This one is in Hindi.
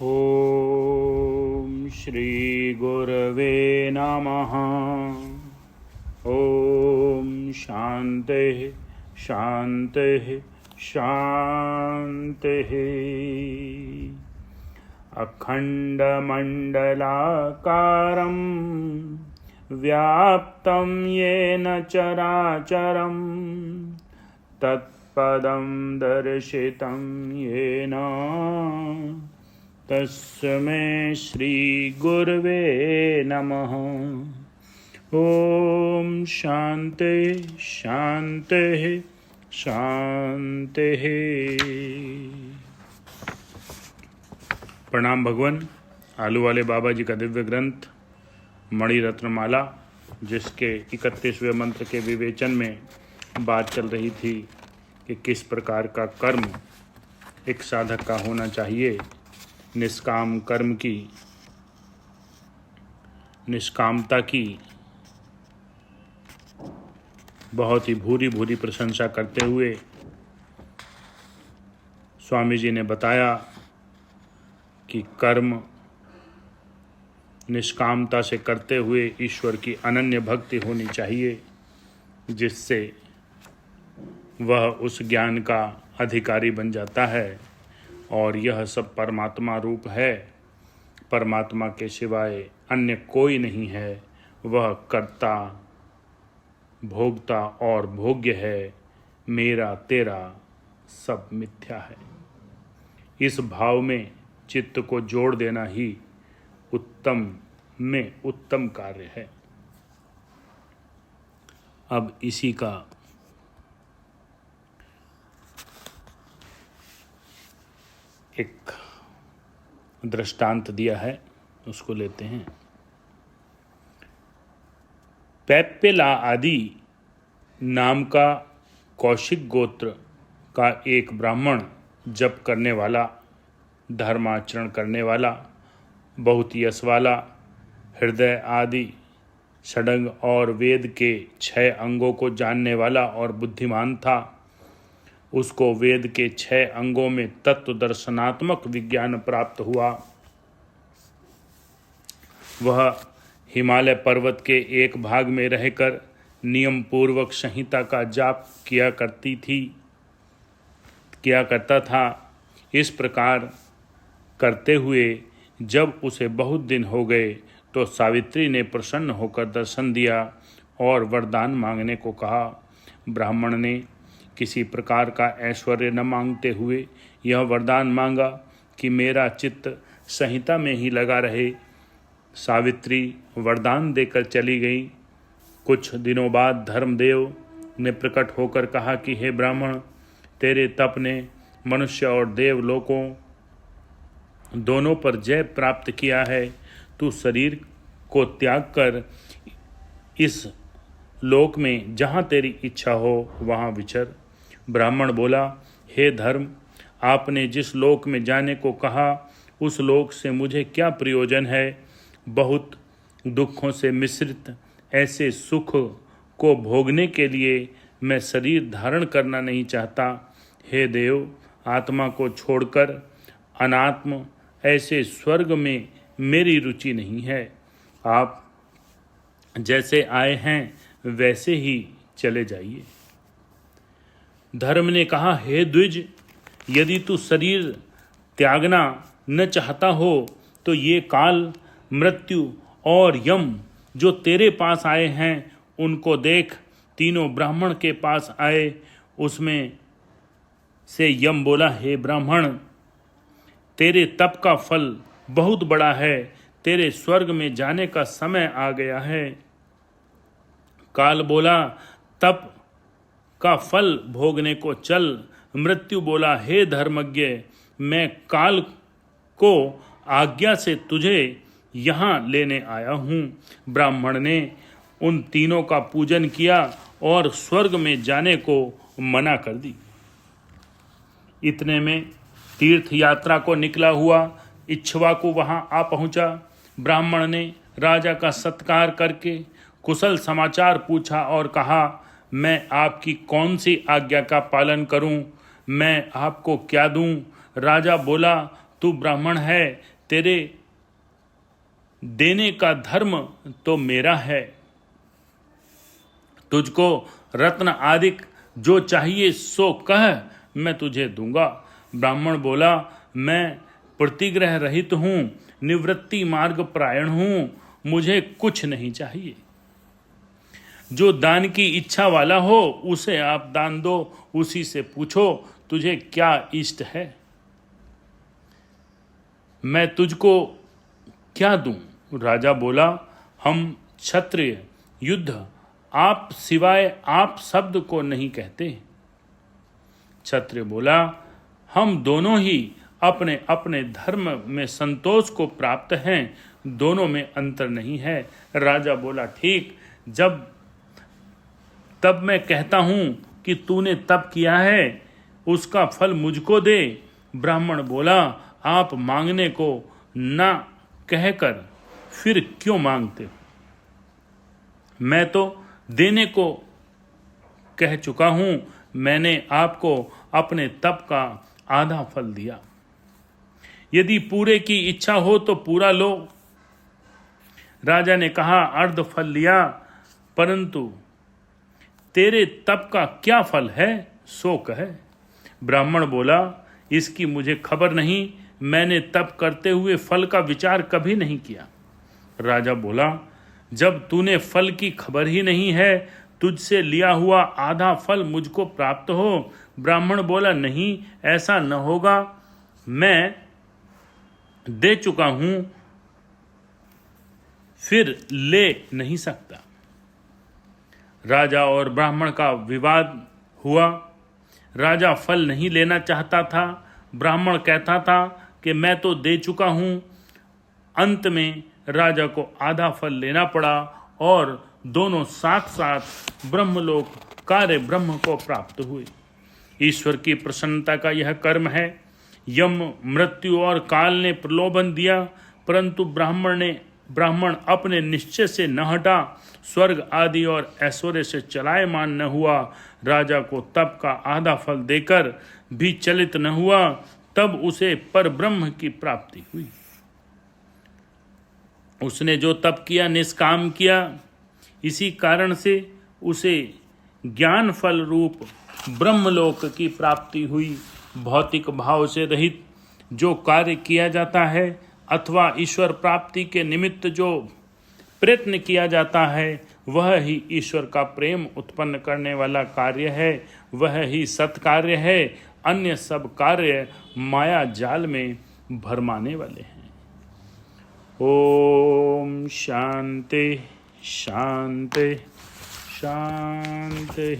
ॐ श्री गुरवे नमः। ॐ शान्तिः शान्तिः शान्तिः। अखण्डमण्डलाकारं व्याप्तं येन चराचरं तत्पदं दर्शितं येन तस्मै श्रीगुरवे नमः। ॐ शान्ति शान्तिः शान्तिः। प्रणाम भगवान। आलू वाले बाबा जी का दिव्य ग्रंथ मणि रत्नमाला, जिसके 31वें मंत्र के विवेचन में बात चल रही थी कि किस प्रकार का कर्म एक साधक का होना चाहिए। निष्काम कर्म की, निष्कामता की बहुत ही भूरी भूरी प्रशंसा करते हुए स्वामी जी ने बताया कि कर्म निष्कामता से करते हुए ईश्वर की अनन्य भक्ति होनी चाहिए, जिससे वह उस ज्ञान का अधिकारी बन जाता है। और यह सब परमात्मा रूप है। परमात्मा के सिवाय अन्य कोई नहीं है। वह कर्ता, भोक्ता और भोग्य है। मेरा तेरा सब मिथ्या है। इस भाव में चित्त को जोड़ देना ही उत्तम में उत्तम कार्य है। अब इसी का एक दृष्टांत दिया है, उसको लेते हैं। पैप्पेला आदि नाम का कौशिक गोत्र का एक ब्राह्मण जप करने वाला, धर्माचरण करने वाला, बहुत यश वाला, हृदय आदि षडंग और वेद के 6 अंगों को जानने वाला और बुद्धिमान था। उसको वेद के 6 अंगों में तत्व दर्शनात्मक विज्ञान प्राप्त हुआ। वह हिमालय पर्वत के एक भाग में रहकर नियम पूर्वक संहिता का जाप किया करता था। इस प्रकार करते हुए जब उसे बहुत दिन हो गए तो सावित्री ने प्रसन्न होकर दर्शन दिया और वरदान मांगने को कहा। ब्राह्मण ने किसी प्रकार का ऐश्वर्य न मांगते हुए यह वरदान मांगा कि मेरा चित्त संहिता में ही लगा रहे। सावित्री वरदान देकर चली गई। कुछ दिनों बाद धर्मदेव ने प्रकट होकर कहा कि हे ब्राह्मण, तेरे तप ने मनुष्य और देव लोकों दोनों पर जय प्राप्त किया है। तू शरीर को त्याग कर इस लोक में जहाँ तेरी इच्छा हो वहाँ विचर। ब्राह्मण बोला, हे धर्म, आपने जिस लोक में जाने को कहा उस लोक से मुझे क्या प्रयोजन है। बहुत दुखों से मिश्रित ऐसे सुख को भोगने के लिए मैं शरीर धारण करना नहीं चाहता। हे देव, आत्मा को छोड़कर अनात्म ऐसे स्वर्ग में मेरी रुचि नहीं है। आप जैसे आए हैं वैसे ही चले जाइए। धर्म ने कहा, हे द्विज, यदि तू शरीर त्यागना न चाहता हो तो ये काल, मृत्यु और यम जो तेरे पास आए हैं उनको देख। तीनों ब्राह्मण के पास आए। उसमें से यम बोला, हे ब्राह्मण, तेरे तप का फल बहुत बड़ा है। तेरे स्वर्ग में जाने का समय आ गया है। काल बोला, तप का फल भोगने को चल। मृत्यु बोला, हे धर्मज्ञ, मैं काल को आज्ञा से तुझे यहाँ लेने आया हूँ। ब्राह्मण ने उन तीनों का पूजन किया और स्वर्ग में जाने को मना कर दी। इतने में तीर्थ यात्रा को निकला हुआ इक्ष्वाकु वहाँ आ पहुँचा। ब्राह्मण ने राजा का सत्कार करके कुशल समाचार पूछा और कहा, मैं आपकी कौन सी आज्ञा का पालन करूं? मैं आपको क्या दूं? राजा बोला, तू ब्राह्मण है, तेरे देने का धर्म तो मेरा है। तुझको रत्न आदि जो चाहिए सो कह, मैं तुझे दूंगा। ब्राह्मण बोला, मैं प्रतिग्रह रहित हूं, निवृत्ति मार्ग प्रायण हूं, मुझे कुछ नहीं चाहिए। जो दान की इच्छा वाला हो उसे आप दान दो, उसी से पूछो तुझे क्या इष्ट है, मैं तुझको क्या दूं। राजा बोला, हम क्षत्रिय युद्ध आप सिवाय आप शब्द को नहीं कहते। क्षत्रिय बोला, हम दोनों ही अपने अपने धर्म में संतोष को प्राप्त हैं, दोनों में अंतर नहीं है। राजा बोला, ठीक, तब मैं कहता हूं कि तूने तप किया है, उसका फल मुझको दे। ब्राह्मण बोला, आप मांगने को ना कहकर फिर क्यों मांगते हो? मैं तो देने को कह चुका हूं, मैंने आपको अपने तप का आधा फल दिया। यदि पूरे की इच्छा हो तो पूरा लो। राजा ने कहा, अर्ध फल लिया, परंतु तेरे तप का क्या फल है सो कहे। ब्राह्मण बोला, इसकी मुझे खबर नहीं, मैंने तप करते हुए फल का विचार कभी नहीं किया। राजा बोला, जब तूने फल की खबर ही नहीं है, तुझसे लिया हुआ आधा फल मुझको प्राप्त हो। ब्राह्मण बोला, नहीं, ऐसा न होगा, मैं दे चुका हूं, फिर ले नहीं सकता। राजा और ब्राह्मण का विवाद हुआ। राजा फल नहीं लेना चाहता था, ब्राह्मण कहता था कि मैं तो दे चुका हूं। अंत में राजा को आधा फल लेना पड़ा और दोनों साथ साथ ब्रह्मलोक कार्य ब्रह्म को प्राप्त हुए। ईश्वर की प्रसन्नता का यह कर्म है। यम, मृत्यु और काल ने प्रलोभन दिया, परंतु ब्राह्मण अपने निश्चय से न हटा, स्वर्ग आदि और ऐश्वर्य से चलायमान न हुआ। राजा को तप का आधा फल देकर भी चलित न हुआ, तब उसे पर ब्रह्म की प्राप्ति हुई। उसने जो तप किया निष्काम किया, इसी कारण से उसे ज्ञान फल रूप ब्रह्मलोक की प्राप्ति हुई। भौतिक भाव से रहित जो कार्य किया जाता है अथवा ईश्वर प्राप्ति के निमित्त जो प्रयत्न किया जाता है, वह ही ईश्वर का प्रेम उत्पन्न करने वाला कार्य है, वह ही सत्कार्य है। अन्य सब कार्य माया जाल में भरमाने वाले हैं। ओम शांति शांति शांति।